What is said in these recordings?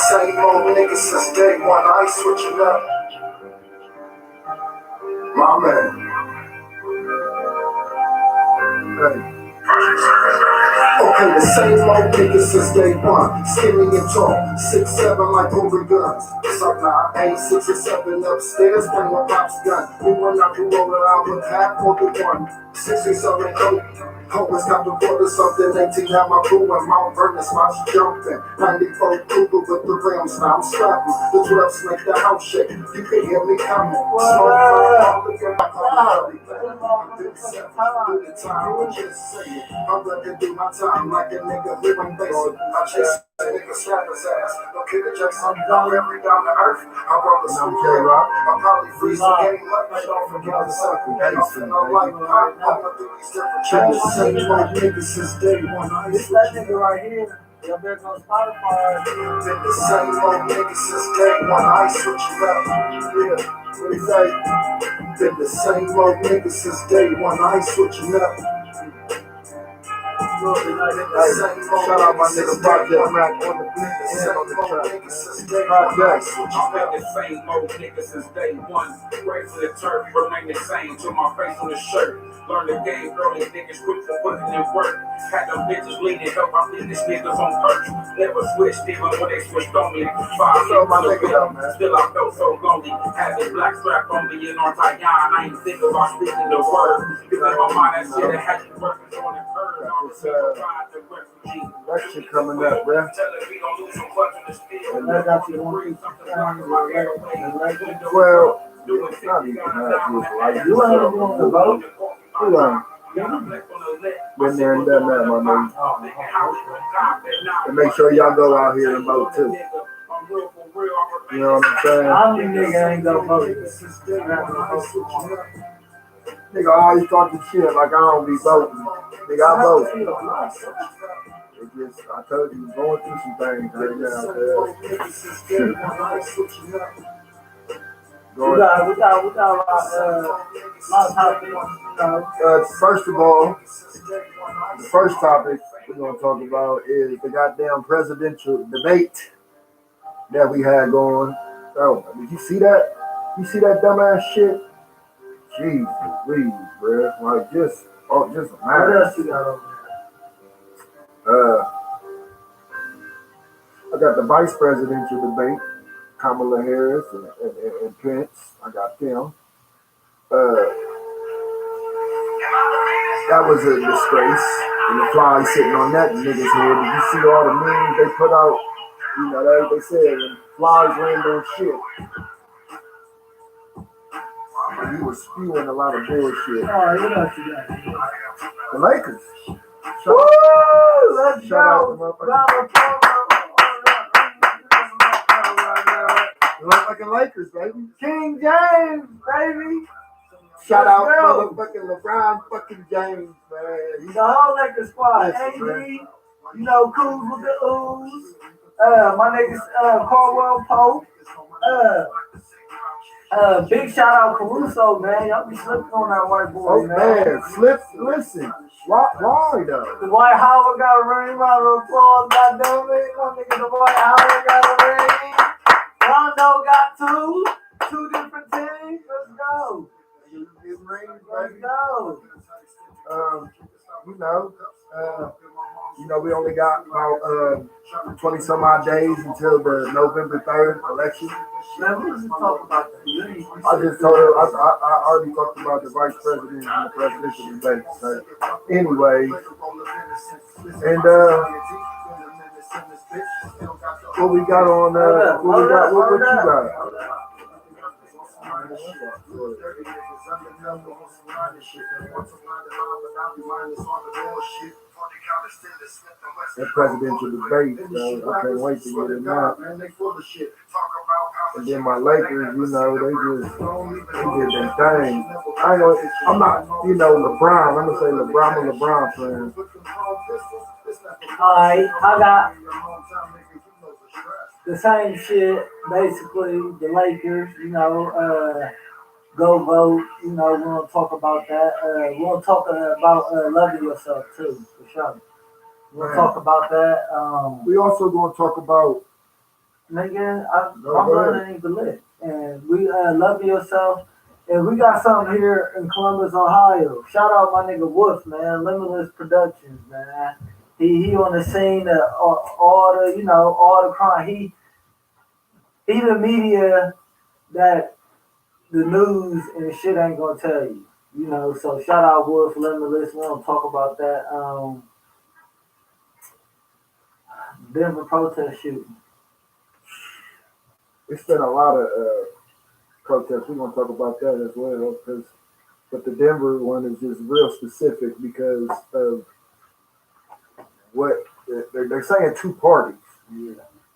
Same old niggas since day one, I ain't switching up. My man. Hey. Okay, the same old niggas since day one. Skinny and tall, 6'7" like holding guns. So now I ain't 6 or 7 upstairs playing with Pop's gun. We run out the road and I would have for the one. 67 coat. Always got the water, something 18 had my crew and Mount Vernon spots jumping. 94 Cougar with the rims, now I'm strapping. The 12s make the house shake. You can hear me coming. Smoke all the time. Do the time, I'm just saying. I'm ready to do my time like a nigga living basic. I chase a nigga slap his ass. No kid Jackson, I'm very down to earth. I roll a smooth rock. I'll probably freeze the game up. I don't forget the sucker. I'm like, I'm going through these different changes. Same old niggas since day one. This that nigga right here. Y'all better go Spotify. Been the same old niggas since day one. I ain't switching up. Yeah, what he say? Been the same old niggas since day one. I ain't switching up. Shout out my nigga Project Mac on the beat and on the track. Project. I've been the same old nigga since day one. Raised to the turf, remain the same till my face on the shirt. Learn the game early, niggas quick for putting in work. Had them bitches bleeding, help my business niggas on perch. Never switched, even when they switched on me. 5 years my nigga though, man. Still I felt so lonely. Had this black strap on me and on Tayan. I ain't think about speaking the word. Cause in my mind that shit had you working on the curve. Election coming up, bruh. Well, not even that. You ain't going to vote? Who ain't? Been there and done that, my nigga. And make sure y'all go out here and vote too. You know what I'm saying? I'm the nigga ain't gonna vote. Nigga always talking shit like I don't be voting. Nigga, I vote. It just, I told you, going through some things right now, We got my topic. First of all, the first topic we're going to talk about is the goddamn presidential debate that we had going. Oh, did you see that? You see that dumbass shit? Jesus, please, bro. Like, just a matter. What else you got over there? I got the vice presidential debate, Kamala Harris and Pence. I got them. That was a disgrace. And the fly sitting on that nigga's head. Did you see all the memes they put out? You know, they said when flies land on shit. And he was spewing a lot of bullshit. what else you got? The Lakers. Let's go. You look like the Lakers, baby. King James, baby. Shout out motherfucking LeBron fucking James, man. The whole Lakers squad. AD, you know, Kuz with the ooze. My niggas, Caldwell Pope. Big shout out Caruso, man. Y'all be slipping on that white boy, man. Listen. Why though? The Dwight Howard got a ring, round of applause, goddamn it. My nigga, the Dwight Howard got a ring. Rondo got two different teams. Let's go. Let's go. You know, we only got about 20 some odd days until the November 3rd election. Man, we just talk about that. I just told her, I already talked about the vice president and the presidential debate. So anyway, and what we got on, what you got? That presidential debate, I can't wait to get it out. And then my Lakers, you know, they did their thing. I'm not, you know, LeBron. I'm gonna say LeBron. I'm a LeBron fan. Alright, I got the same shit, basically. The Lakers, you know, go vote. You know, we're gonna talk about that. We're gonna talk about loving yourself too, for sure. We'll talk about that. We also gonna talk about Nigga, No, my go blood ahead. ain't even lit. And we love yourself. And we got something here in Columbus, Ohio. Shout out my nigga Wolf, man. Limitless Productions, man. He on the scene of all the, all the crime. He the media that the news and shit ain't gonna tell you. So shout out Wolf Limitless. We don't talk about that. Denver protest shooting. It's been a lot of protests. We're gonna talk about that as well, but the Denver one is just real specific because of what they're saying two parties. Yeah.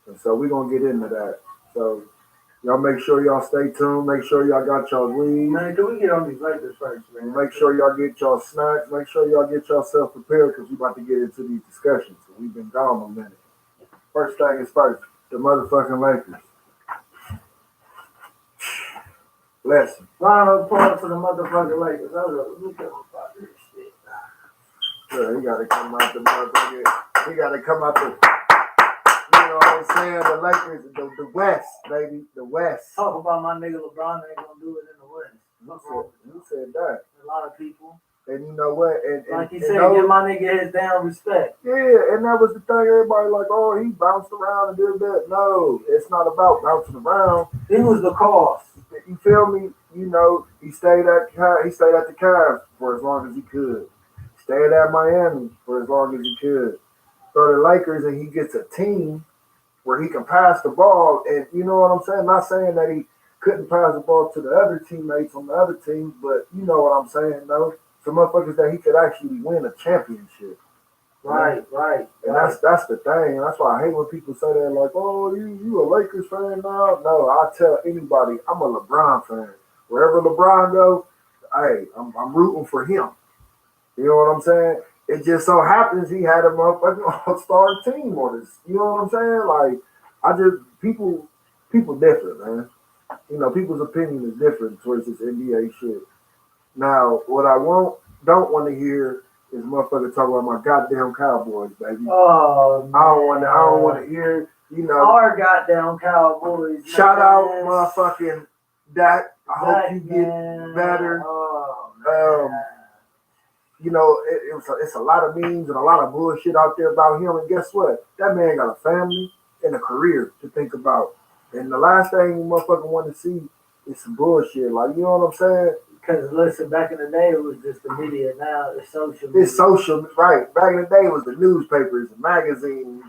And so we're gonna get into that. So y'all make sure y'all stay tuned. Make sure y'all got y'all weed. Man, can we get on these Lakers first, man? Make sure y'all get y'all snacks. Make sure y'all get yourself prepared because we about to get into these discussions. So we've been gone a minute. First thing is first, the motherfucking Lakers. Lesson. Round of applause for the motherfucking Lakers. Hold up, let me go about this shit. Yeah, he gotta come out the motherfucker. He gotta come out the. You know what I'm saying? The Lakers, the West, baby, the West. Talk about my nigga LeBron ain't gonna do it in the West. Who said that? A lot of people. And you know what? And Like he and said, those, give my nigga his damn respect. yeah, and that was the thing. Everybody like, oh, he bounced around and did that. No, it's not about bouncing around. He was the cause. You feel me? You know, he stayed at the Cavs for as long as he could. Stayed at Miami for as long as he could. Go to Lakers and he gets a team where he can pass the ball. And you know what I'm saying? Not saying that he couldn't pass the ball to the other teammates on the other team, but you know what I'm saying, though. Some motherfuckers that he could actually win a championship. Right. And that's the thing. And that's why I hate when people say that, like, oh, you a Lakers fan now? No, I tell anybody, I'm a LeBron fan. Wherever LeBron goes, hey, I'm rooting for him. You know what I'm saying? It just so happens he had a motherfucking all-star team on his. You know what I'm saying? Like, people different, man. You know, people's opinion is different towards this NBA shit. Now, what I don't want to hear is motherfucker talk about my goddamn Cowboys, baby. Oh man. I don't want to hear, you know. Our goddamn Cowboys. Shout man. out motherfucking Dak. I hope you get man. better. Oh, You know, it's a lot of memes and a lot of bullshit out there about him. And guess what? That man got a family and a career to think about. And the last thing motherfucker want to see is some bullshit. Like, you know what I'm saying? Because listen, back in the day it was just the media. Now it's social media. It's social, right? Back in the day it was the newspapers and magazines.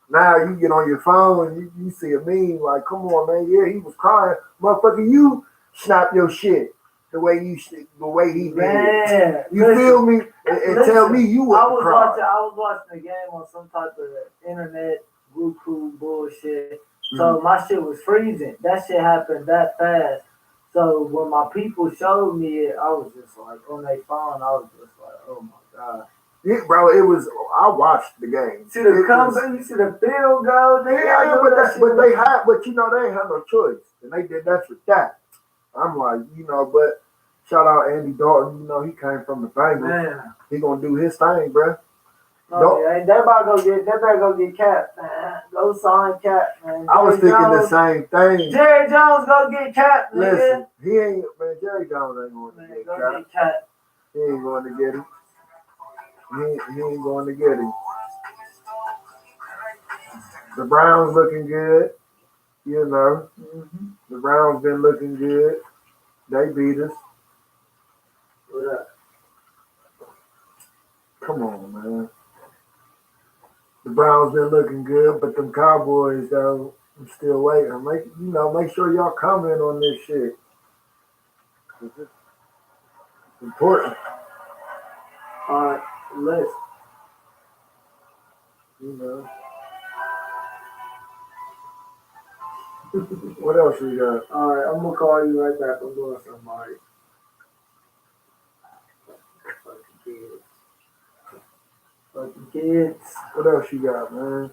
Now you get on your phone and you see a meme like, come on, man, yeah, he was crying. Motherfucker, you snap your shit the way he did. Man, You feel me? And tell me you wouldn't cry. I was watching the game on some type of internet Roku bullshit. So my shit was freezing. That shit happened that fast. So when my people showed me it, I was just like on their phone. I was just like, oh my god. Yeah, bro, it was. I watched the game. See the comeback, you see the field goal. Yeah, but you know they ain't had no choice, and they did that for that. I'm like, you know, but shout out Andy Dalton. You know, he came from the Bengals. Man. He gonna do his thing, bro. No, yeah, they better go get Cap, man. Go sign Cap, man. I was thinking the same thing. Jerry Jones go get Cap, nigga. Listen, he ain't, man. Jerry Jones ain't going to get Cap. He ain't going to get him. He ain't going to get him. The Browns looking good, you know. Mm-hmm. The Browns been looking good. They beat us. What up? Come on, man. The Browns been looking good, but them Cowboys, though, I'm still waiting. Make sure y'all comment on this shit. It's important. All right, listen. You know. What else we got? All right, I'm gonna call you right back. I'm doing something, all right. Fucking kids. What else you got, man?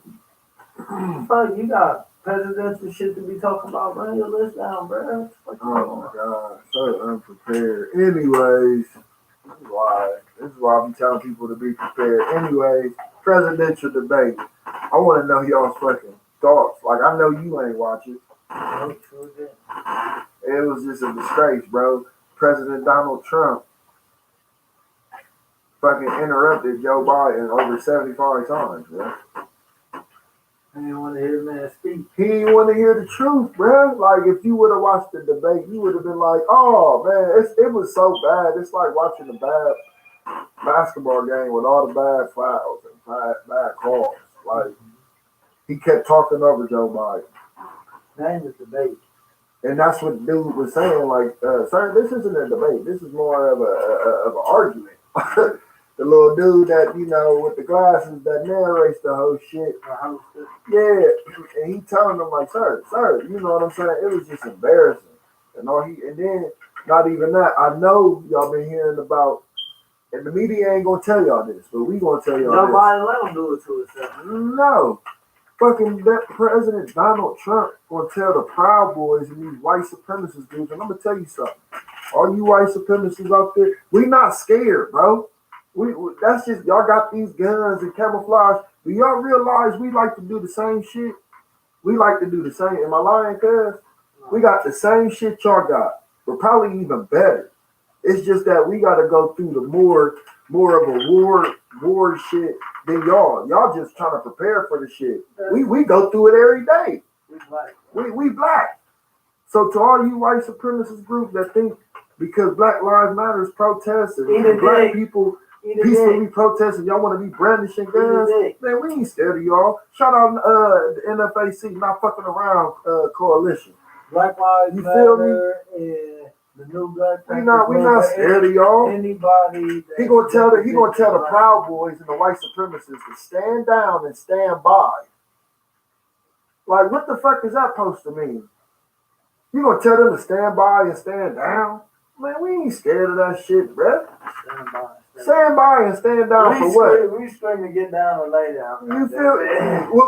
Fuck, you got presidential shit to be talking about. Run your list down, bro. Oh my god, so unprepared. Anyways, this is why I'm telling people to be prepared. Anyways, presidential debate. I want to know y'all's fucking thoughts. Like, I know you ain't watch it. Nope, sure did. It was just a disgrace, bro. President Donald Trump fucking interrupted Joe Biden over 75 times, bro. I didn't want to hear the man speak. He didn't want to hear the truth, bro. Like, if you would have watched the debate, you would have been like, oh, man, it was so bad. It's like watching a bad basketball game with all the bad fouls and bad calls. Like, he kept talking over Joe Biden. That ain't a debate. And that's what the dude was saying. Like, sir, this isn't a debate. This is more of an argument. The little dude that, you know, with the glasses that narrates the whole shit. Yeah. And he telling them like, sir, you know what I'm saying? It was just embarrassing. And then not even that. I know y'all been hearing about, and the media ain't gonna tell y'all this, but we gonna tell y'all Nobody let him do it to himself. No. Fucking that President Donald Trump gonna tell the Proud Boys and these white supremacist dudes, and I'm gonna tell you something. All you white supremacists out there, we not scared, bro. We that's just y'all got these guns and camouflage. Do y'all realize we like to do the same shit? We like to do the same. Am I lying, cuz? We got the same shit y'all got, but probably even better. It's just that we got to go through the more of a war shit than y'all. Y'all just trying to prepare for the shit. We go through it every day. We black. So to all you white supremacist groups that think because Black Lives Matter protests and black people peacefully protesting, y'all want to be brandishing guns, man, we ain't scared of y'all. Shout out the NFAC, not fucking around coalition. Black Lives Matter and the new Black we not scared of y'all. Anybody he gonna tell the Proud Boys and the white supremacists to stand down and stand by. Like, what the fuck is that supposed to mean? You gonna tell them to stand by and stand down? Man, we ain't scared of that shit, bruh. Stand by and stand down for what? We scream to get down or lay down. You feel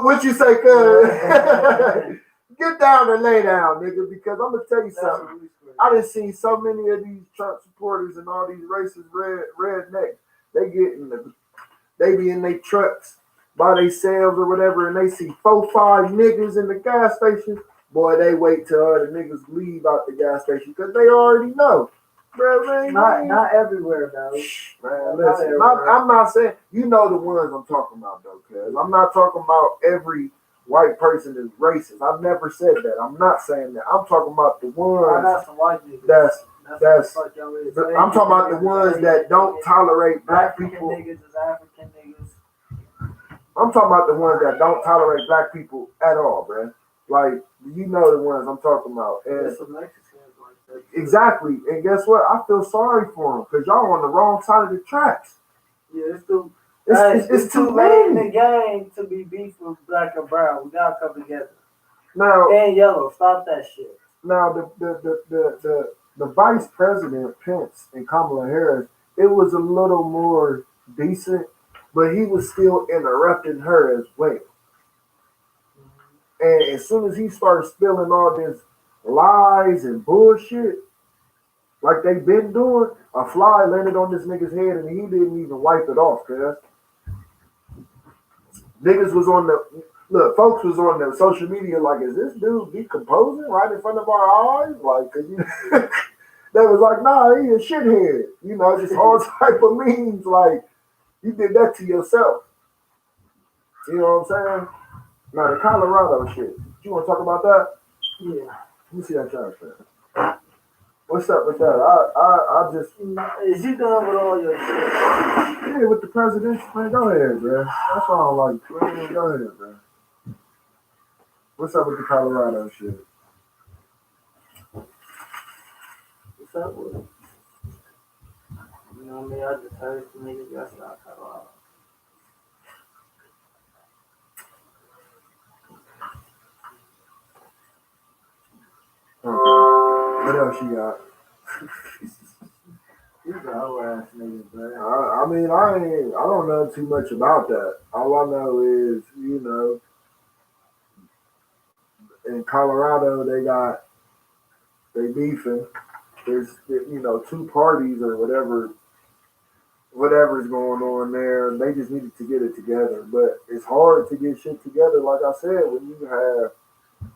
what you say, cuz? Get down and lay down, nigga, because I'm gonna tell you something. I done seen so many of these Trump supporters and all these racist rednecks. They be in their trucks by themselves or whatever, and they see 4-5 niggas in the gas station. Boy, they wait till the niggas leave out the gas station because they already know. Bro, man, not everywhere, though. Man, listen, I'm not saying, you know the ones I'm talking about, though, cuz. I'm not talking about every white person is racist. I've never said that. I'm not saying that. I'm talking about the ones I'm talking about the ones that don't tolerate black people. Niggas is African niggas. I'm talking about the ones that don't tolerate black people at all, bro. Like, you know the ones I'm talking about. And exactly. And guess what? I feel sorry for them because y'all on the wrong side of the tracks. Yeah, it's too late in the game to be beef with black and brown. We gotta come together. Now and yellow, stop that shit. Now the vice president Pence and Kamala Harris, it was a little more decent, but he was still interrupting her as well. And as soon as he started spilling all this lies and bullshit, like they've been doing, a fly landed on this nigga's head and he didn't even wipe it off, cuz. Niggas was on folks was on the social media like, is this dude decomposing right in front of our eyes? Like, cause they was like, nah, he a shithead. You know, just all type of memes, like, you did that to yourself. You know what I'm saying? Now, the Colorado shit, you want to talk about that? Yeah. Let me see that chart, man. What's up with that? I just... Is you done with all your shit? Yeah, with the president, man, go ahead, bro. That's all I like. Man, go ahead, bro. What's up with the Colorado shit? What's up with it? You know what I mean? I just heard some niggas got out Colorado. What else you got? These are whole ass niggas, bro. I mean, I don't know too much about that. All I know is, you know, in Colorado they beefing. There's, you know, two parties or whatever whatever's going on there. They just needed to get it together. But it's hard to get shit together, like I said, when you have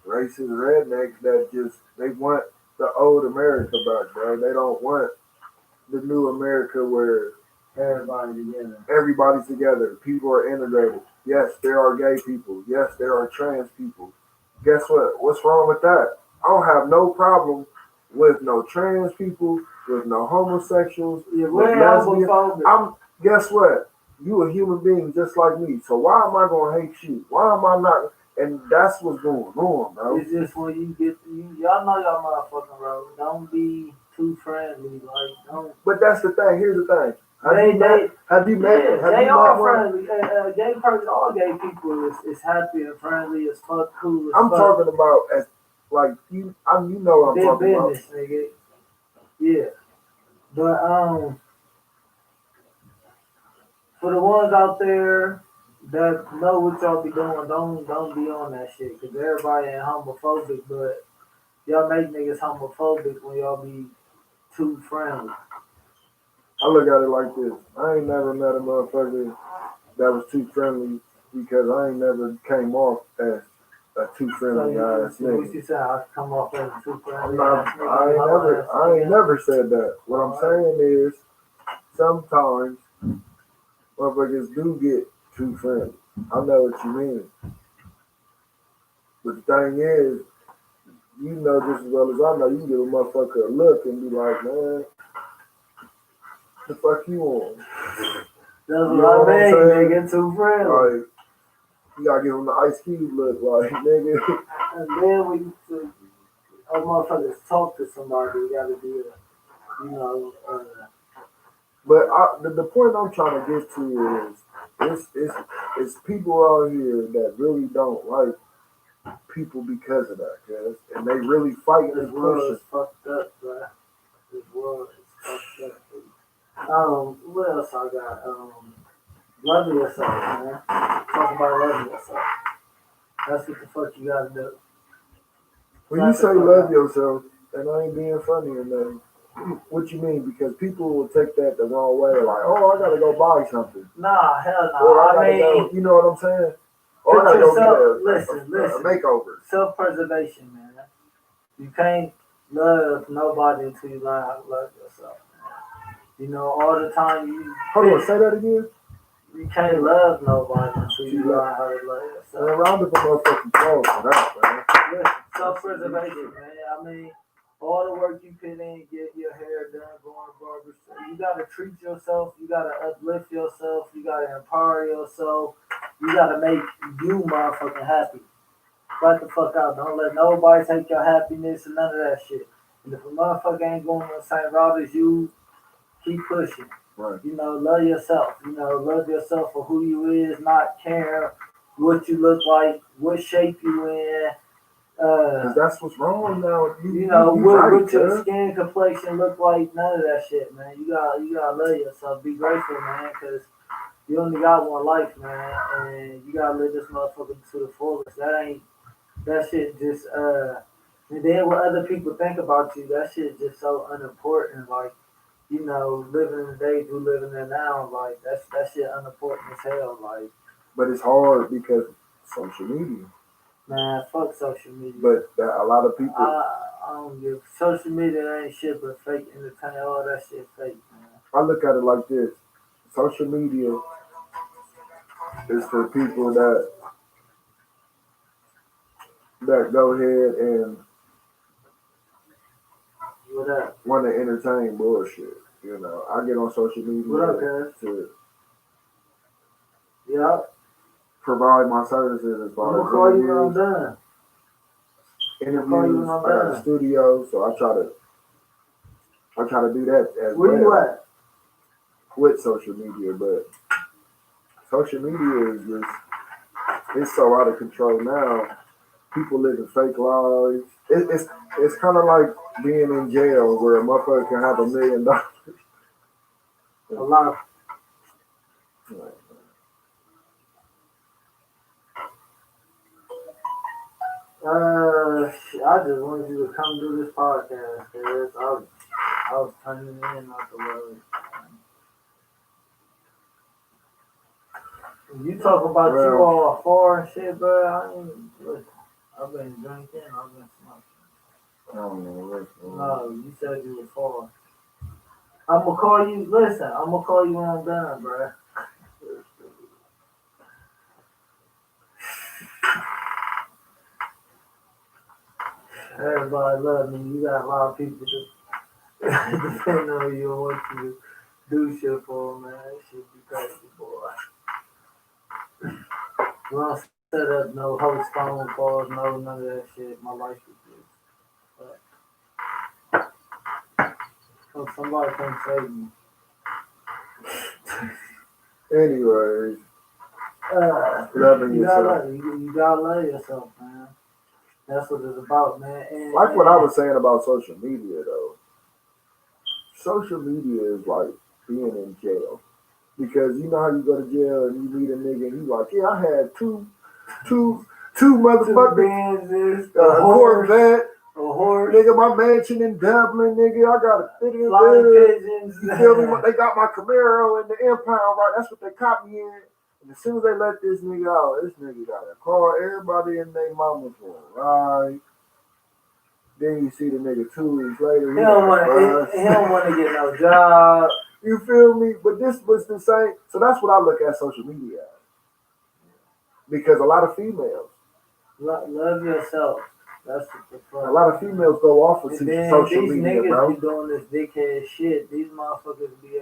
racist rednecks that just they want the old America back, bro. They don't want the new America where everybody's together. People are integrated. Yes, there are gay people. Yes, there are trans people. Guess what? What's wrong with that? I don't have no problem with no trans people, with no homosexuals, with lesbians. Guess what? You a human being just like me. So why am I gonna hate you? Why am I not? And that's what's going on, bro. It's just when you get y'all know y'all motherfucking road. Don't be too friendly, like don't. But that's the thing. Here's the thing. Have you met? They are friendly. Gay person, all gay people is happy and friendly as fuck, cool as I'm fuck. talking about as like you know what I'm talking business, about. Nigga. Yeah, but for the ones out there that know what y'all be doing, don't be on that shit. Cause everybody ain't homophobic, but y'all make niggas homophobic when y'all be too friendly. I look at it like this. I ain't never met a motherfucker that was too friendly because I ain't never came off as a too friendly ass nigga. What you say? I come off as a too friendly I ain't never said that. What I'm saying is sometimes motherfuckers do get too friendly. I know what you mean. But the thing is, you know just as well as I know, you can give a motherfucker a look and be like, man, the fuck you on? That's what I mean, nigga, too friendly. Like, you gotta give him the Ice Cube look, like, nigga. And then when a motherfuckers talk to somebody, you gotta be But the point I'm trying to get to is it's people out here that really don't like people because of that, cuz. And they really fighting this world is fucked up, bro. This world is fucked up. What else I got? Love yourself, man. Talk about loving yourself. That's what the fuck you gotta do. When you say love yourself, and I ain't being funny or nothing, what you mean? Because people will take that the wrong way, like, oh, I gotta go buy something. Nah, hell no. Or I mean, go, you know what I'm saying? Or I gotta go get a makeover. Self-preservation, man. You can't love nobody until you learn how to love yourself, man. You know, all the time you... Hold on, say that again? You can't love nobody until you learn how to love yourself. Man, round up a motherfucking applause for that, man. Listen, self-preservation, man. I mean, all the work you put in, get your hair done, going to barber shop. You gotta treat yourself. You gotta uplift yourself. You gotta empower yourself. You gotta make you motherfucking happy. Right the fuck out. Don't let nobody take your happiness and none of that shit. And if a motherfucker ain't going on the same route as you, keep pushing. Right. You know, love yourself. You know, love yourself for who you is, not care what you look like, what shape you in. Cause that's what's wrong now. You know, what your skin complexion look like, none of that shit, man. You gotta love yourself. Be grateful, man, cause you only got one life, man, and you gotta live this motherfucker to the fullest. That shit just and then what other people think about you, that shit just so unimportant. Like, you know, living in the day, do living in now, like that shit unimportant as hell. Like, but it's hard because social media. Man, fuck social media. But a lot of people. I don't give. Social media ain't shit but fake entertainment. All that shit fake, man. I look at it like this: social media is for people that go ahead and want to entertain bullshit. You know, I get on social media to provide my services as far as call you when I'm done. Interviews. I got a studio, so I try to do that as Where well. You at? With social media, but social media is just it's so out of control now. People living fake lives. It's kind of like being in jail where a motherfucker can have $1 million. A lot of. I just wanted you to come do this podcast, cause I was turning in out the way. You talk about you Well, all far and shit, bro. I ain't listen. I've been drinking. I've been smoking. I don't know. No, you said you was far. I'm gonna call you. Listen, I'm gonna call you when I'm done, bro. Everybody love me. You got a lot of people that depend on you and what you do shit for, man. That shit be crazy, boy. We don't set up no host phone calls, no none of that shit. My life is good. So somebody come save me. Anyways, loving You yourself. you gotta love yourself, man. That's what it's about, man. And, Like what I was saying about social media, though. Social media is like being in jail. Because you know how you go to jail and you meet a nigga and you like, yeah, I had two motherfuckers, Corvette, a horse, nigga, my mansion in Dublin, nigga, I got a fit in flying bed. pigeons. You feel me? They got my Camaro in the impound, right? That's what they caught me in. And as soon as they let this nigga out, this nigga got a car. Everybody in their mama for a ride. Then you see the nigga 2 weeks later. He don't want to get no job. You feel me? But this was the same. So that's what I look at social media as. Because a lot of females. Love yourself. That's the fuck. A lot of females go off of social media, bro. These niggas be doing this dickhead shit. These motherfuckers be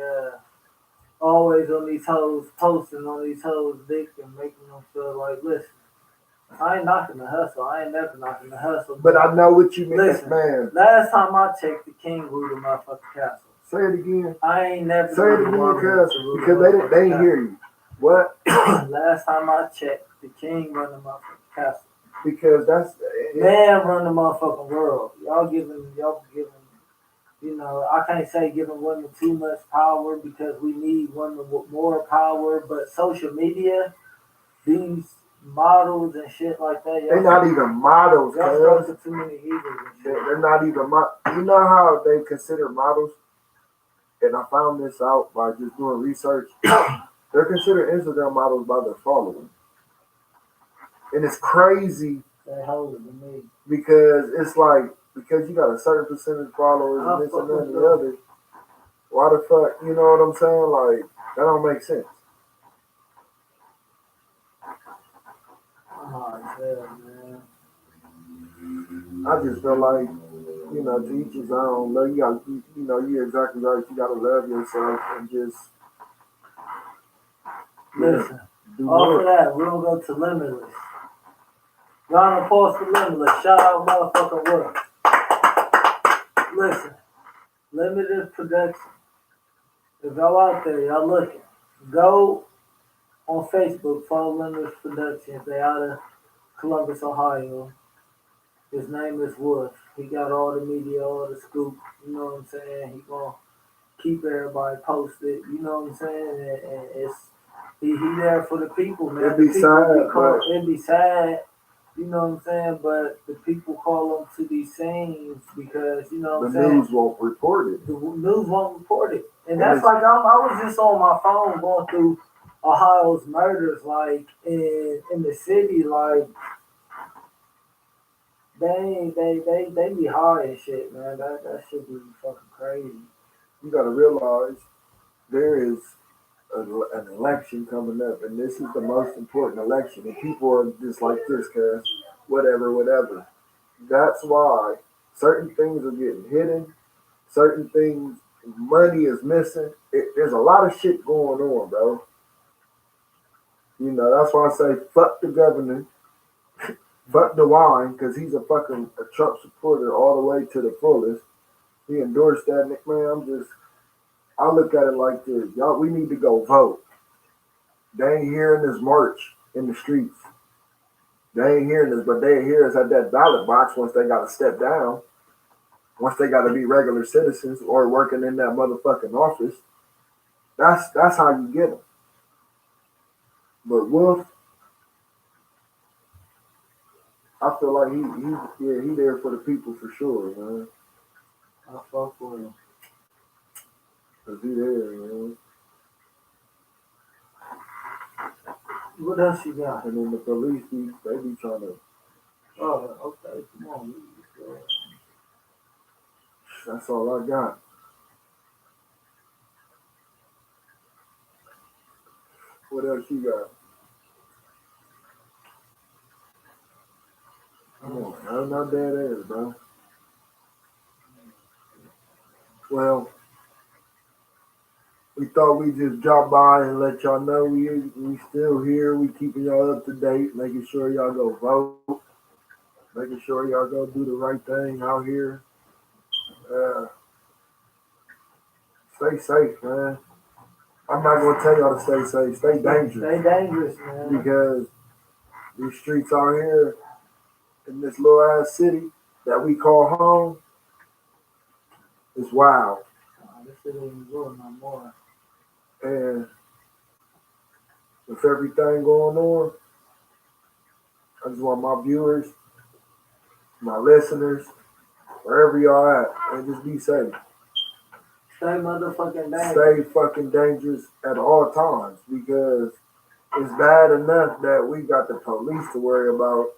always on these hoes, posting on these hoes' dick and making them feel like, listen, I ain't knocking the hustle. I ain't never knocking the hustle. But I know what you mean, listen, man. Last time I checked, the king ruled the motherfucking castle. Say it again. I ain't never. Say it again, because they didn't hear you. What? Last time I checked, the king run the motherfucking castle. Because that's man run the motherfucking world. Y'all giving, you know, I can't say giving women too much power because we need women with more power, but social media, these models and shit like that, they're not even models, y'all to too many egos and shit. They're not even you know how they consider models? And I found this out by just doing research. They're considered Instagram models by their following. And it's crazy because it's like, because you got a certain percentage of followers and this and that and the other, why the fuck, you know what I'm saying? Like, that don't make sense. Man. I just feel like, you know, to each his own. You got, you know, you're exactly right. You gotta love yourself and just listen. Off of that, we're gonna go to Limitless. Round of applause for Limitless. Shout out motherfucking world. Listen, Limited Production. If y'all out there, y'all looking, go on Facebook, follow Limitless Productions. They out of Columbus, Ohio. His name is Wolf. He got all the media, all the scoop. You know what I'm saying? He gonna keep everybody posted. You know what I'm saying? And it's he there for the people, man. It'd be sad. It'd be sad. You know what I'm saying? But the people call them to these scenes because, you know what I'm saying? The news won't report it. The news won't report it. And that's like, I was just on my phone going through Ohio's murders, like, in the city, like, they be high and shit, man. That shit be fucking crazy. You gotta realize there is an election coming up, and this is the most important election. And people are just like this, cuz whatever. That's why certain things are getting hidden. Certain things, money is missing. There's a lot of shit going on, bro. You know, that's why I say fuck the governor, fuck the wine, because he's a fucking a Trump supporter all the way to the fullest. He endorsed that, man. I look at it like this. Y'all, we need to go vote. They ain't hearing this march in the streets. They ain't hearing this, but they hear us at that ballot box once they got to step down. Once they got to be regular citizens or working in that motherfucking office. That's how you get them. But Wolf, I feel like he there for the people for sure, man. I fuck with him. Cause he there, man. What else you got? And then the police, they be trying to. Oh, okay, come on. That's all I got. What else you got? Come on, I'm not dead ass, bro. Well, we thought we'd just drop by and let y'all know we still here. We keeping y'all up to date, making sure y'all go vote, making sure y'all go do the right thing out here. Uh, Stay safe, man. I'm not gonna tell y'all to stay safe. Stay dangerous. Stay dangerous, man. Because these streets out here in this little ass city that we call home is wild. This shit ain't going no more. And with everything going on, I just want my viewers, my listeners, wherever y'all at, and just be safe. Stay motherfucking dangerous. Stay fucking dangerous at all times because it's bad enough that we got the police to worry about,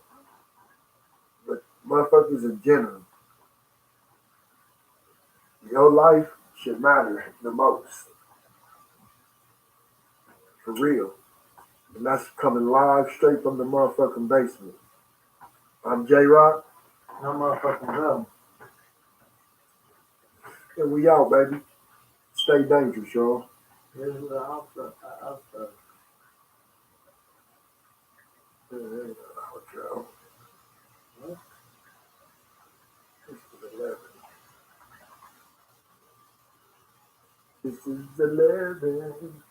but motherfuckers in general. Your life should matter the most. For real. And that's coming live straight from the motherfucking basement. I'm J Rock. No motherfucking go. And we out, baby. Stay dangerous, y'all. This is the outro. Outro. This is 11. This is 11.